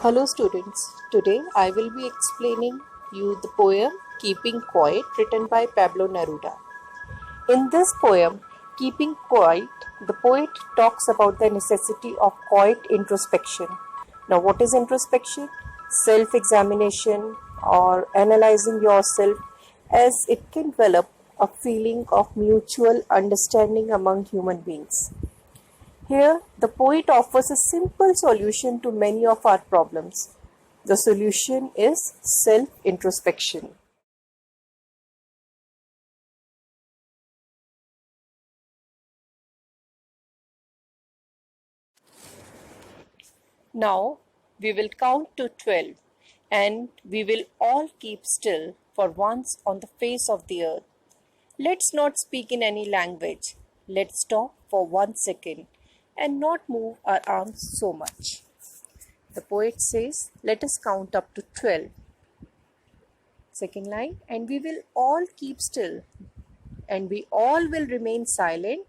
Hello students, today I will be explaining you the poem Keeping Quiet written by Pablo Neruda. In this poem, Keeping Quiet, the poet talks about the necessity of quiet introspection. Now what is introspection? Self-examination or analyzing yourself as it can develop a feeling of mutual understanding among human beings. Here, the poet offers a simple solution to many of our problems. The solution is self introspection. Now, we will count to 12 and we will all keep still for once on the face of the earth. Let's not speak in any language. Let's stop for 1 second and not move our arms so much. The poet says, let us count up to 12. Second line, and we will all keep still and we all will remain silent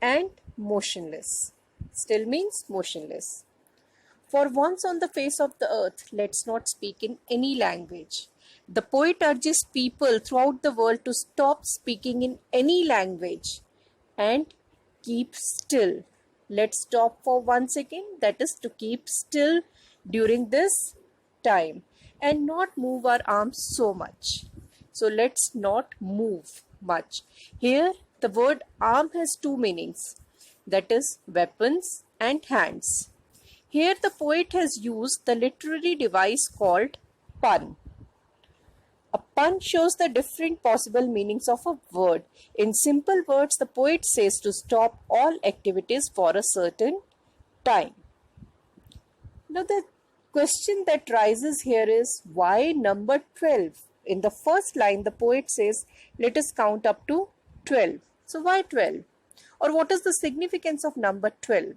and motionless. Still means motionless. For once on the face of the earth, let's not speak in any language. The poet urges people throughout the world to stop speaking in any language and keep still. Let's stop for 1 second, that is to keep still during this time and not move our arms so much. So let's not move much. Here the word arm has two meanings, that is weapons and hands. Here the poet has used the literary device called pun. A pun shows the different possible meanings of a word. In simple words, the poet says to stop all activities for a certain time. Now the question that rises here is why number 12? In the first line, the poet says, let us count up to 12. So why 12? Or what is the significance of number 12?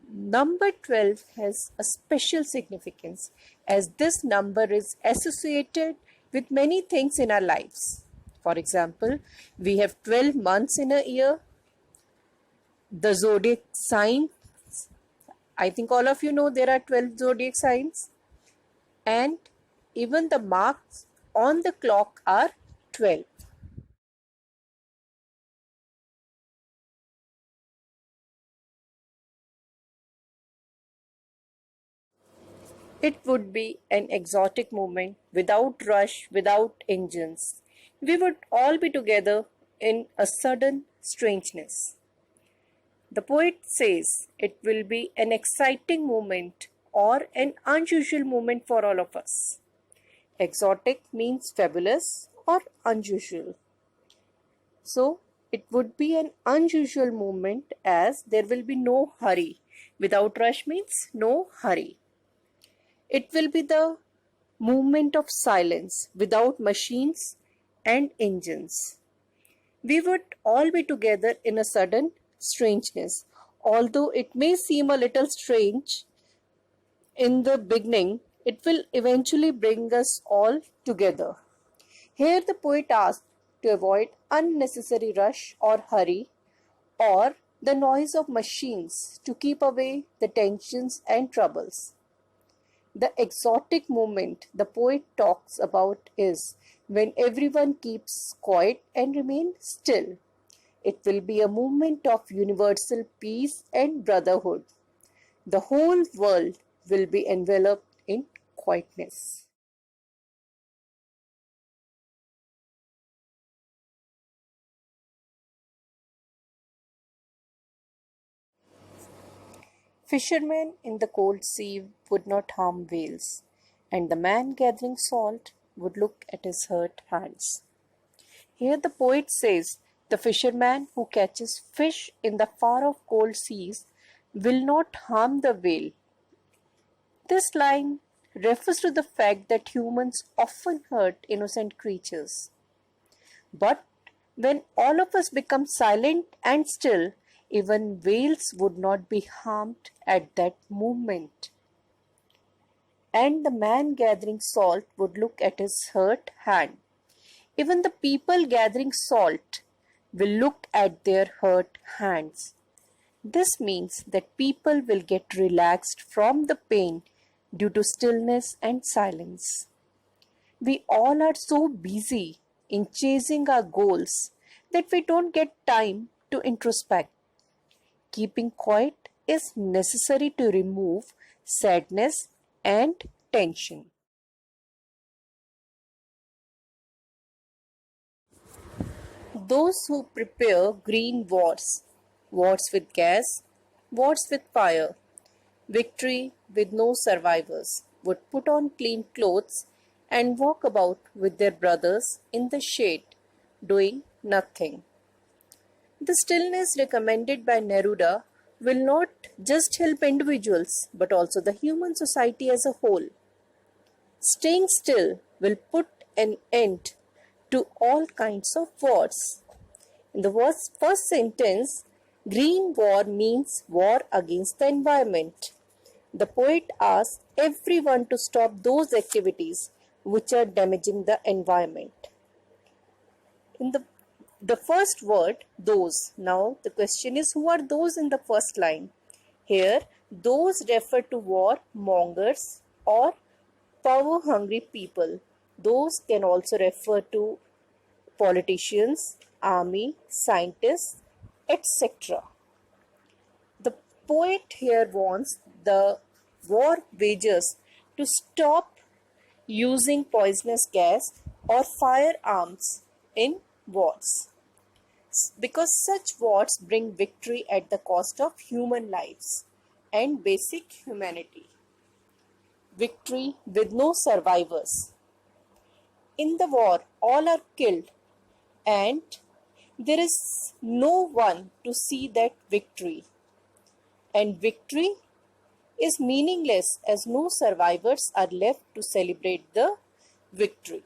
Number 12 has a special significance as this number is associated with many things in our lives. For example, we have 12 months in a year, the zodiac signs. I think all of you know there are 12 zodiac signs, and even the marks on the clock are 12. It would be an exotic moment without rush, without engines. We would all be together in a sudden strangeness. The poet says it will be an exciting moment or an unusual moment for all of us. Exotic means fabulous or unusual. So, it would be an unusual moment as there will be no hurry. Without rush means no hurry. It will be the movement of silence without machines and engines. We would all be together in a sudden strangeness. Although it may seem a little strange in the beginning, it will eventually bring us all together. Here the poet asks to avoid unnecessary rush or hurry or the noise of machines to keep away the tensions and troubles. The exotic moment the poet talks about is when everyone keeps quiet and remains still. It will be a moment of universal peace and brotherhood. The whole world will be enveloped in quietness. Fishermen in the cold sea would not harm whales, and the man gathering salt would look at his hurt hands. Here the poet says the fisherman who catches fish in the far off cold seas will not harm the whale. This line refers to the fact that humans often hurt innocent creatures. But when all of us become silent and still, even whales would not be harmed at that moment. And the man gathering salt would look at his hurt hand. Even the people gathering salt will look at their hurt hands. This means that people will get relaxed from the pain due to stillness and silence. We all are so busy in chasing our goals that we don't get time to introspect. Keeping quiet is necessary to remove sadness and tension. Those who prepare green wars, wars with gas, wars with fire, victory with no survivors, would put on clean clothes and walk about with their brothers in the shade, doing nothing. The stillness recommended by Neruda will not just help individuals but also the human society as a whole. Staying still will put an end to all kinds of wars. In the first sentence, green war means war against the environment. The poet asks everyone to stop those activities which are damaging the environment. In the first word, those. Now the question is, who are those in the first line? Here, those refer to war mongers or power hungry people. Those can also refer to politicians, army, scientists, etc. The poet here wants the war wagers to stop using poisonous gas or firearms in wars, because such wars bring victory at the cost of human lives and basic humanity. Victory with no survivors. In the war, all are killed and there is no one to see that victory. And victory is meaningless as no survivors are left to celebrate the victory.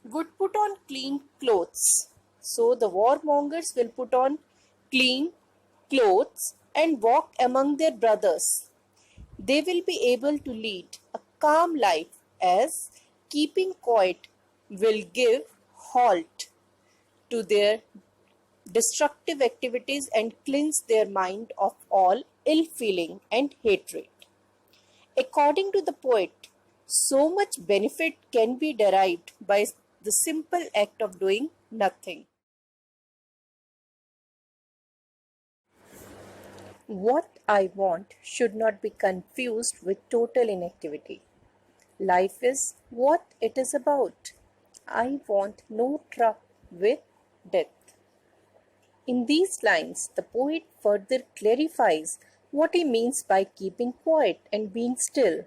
Would put on clean clothes. So the warmongers will put on clean clothes and walk among their brothers. They will be able to lead a calm life, as keeping quiet will give halt to their destructive activities and cleanse their mind of all ill feeling and hatred. According to the poet, so much benefit can be derived by the simple act of doing nothing. What I want should not be confused with total inactivity. Life is what it is about. I want no truck with death. In these lines, the poet further clarifies what he means by keeping quiet and being still.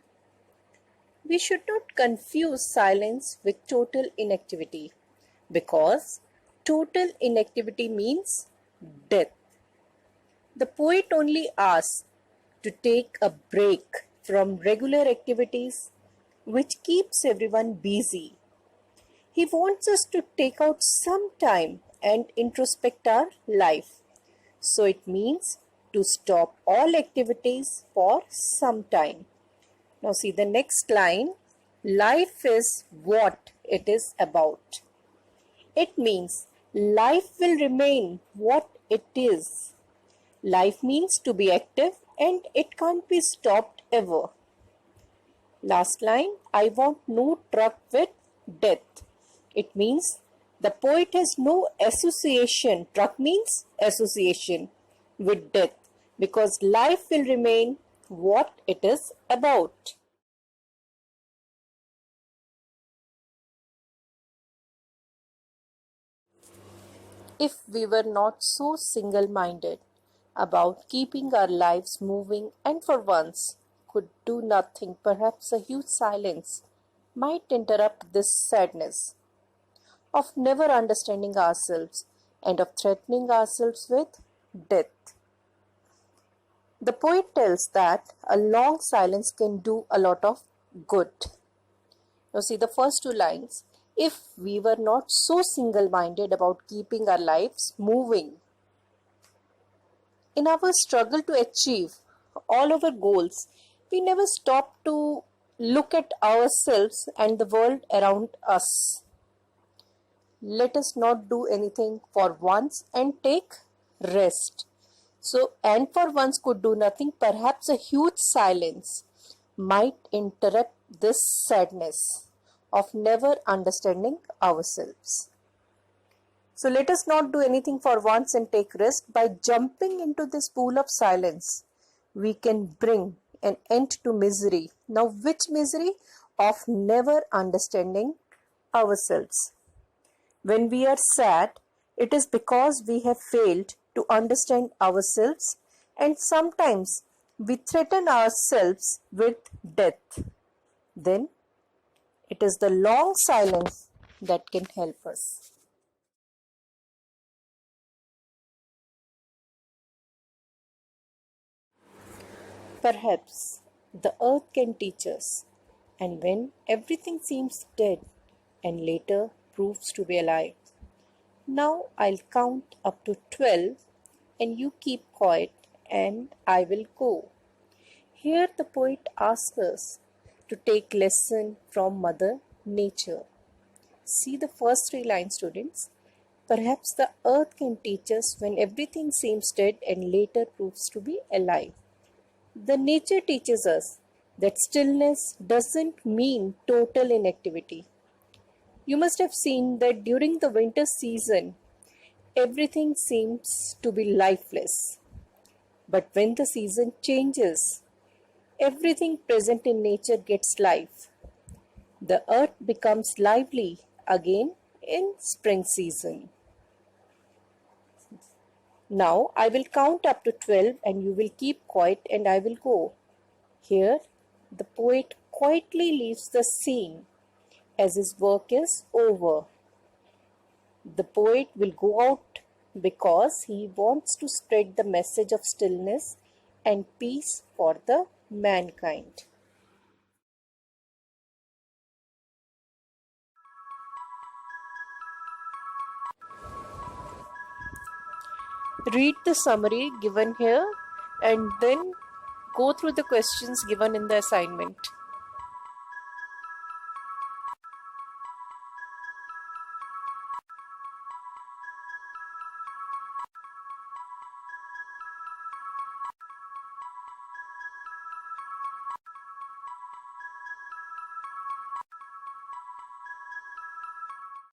We should not confuse silence with total inactivity, because total inactivity means death. The poet only asks to take a break from regular activities which keeps everyone busy. He wants us to take out some time and introspect our life. So it means to stop all activities for some time. Now see the next line. Life is what it is about. It means life will remain what it is. Life means to be active and it can't be stopped ever. Last line, I want no truck with death. It means the poet has no association, truck means association, with death, because life will remain what it is about. If we were not so single-minded about keeping our lives moving and for once could do nothing, perhaps a huge silence might interrupt this sadness of never understanding ourselves and of threatening ourselves with death. The poet tells that a long silence can do a lot of good. Now see the first two lines. If we were not so single-minded about keeping our lives moving, in our struggle to achieve all our goals, we never stop to look at ourselves and the world around us. Let us not do anything for once and take rest. So, and for once could do nothing, perhaps a huge silence might interrupt this sadness of never understanding ourselves. So let us not do anything for once and take rest. By jumping into this pool of silence, we can bring an end to misery. Now, which misery? Of never understanding ourselves. When we are sad, it is because we have failed to understand ourselves, and sometimes we threaten ourselves with death. Then it is the long silence that can help us. Perhaps the earth can teach us, and when everything seems dead and later proves to be alive. Now I'll count up to 12 and you keep quiet and I will go. Here the poet asks us to take lesson from Mother Nature. See the first three lines, students. Perhaps the earth can teach us when everything seems dead and later proves to be alive. The nature teaches us that stillness doesn't mean total inactivity. You must have seen that during the winter season, everything seems to be lifeless. But when the season changes, everything present in nature gets life. The earth becomes lively again in spring season. Now I will count up to 12 and you will keep quiet and I will go. Here the poet quietly leaves the scene as his work is over. The poet will go out because he wants to spread the message of stillness and peace for the mankind. Read the summary given here and then go through the questions given in the assignment.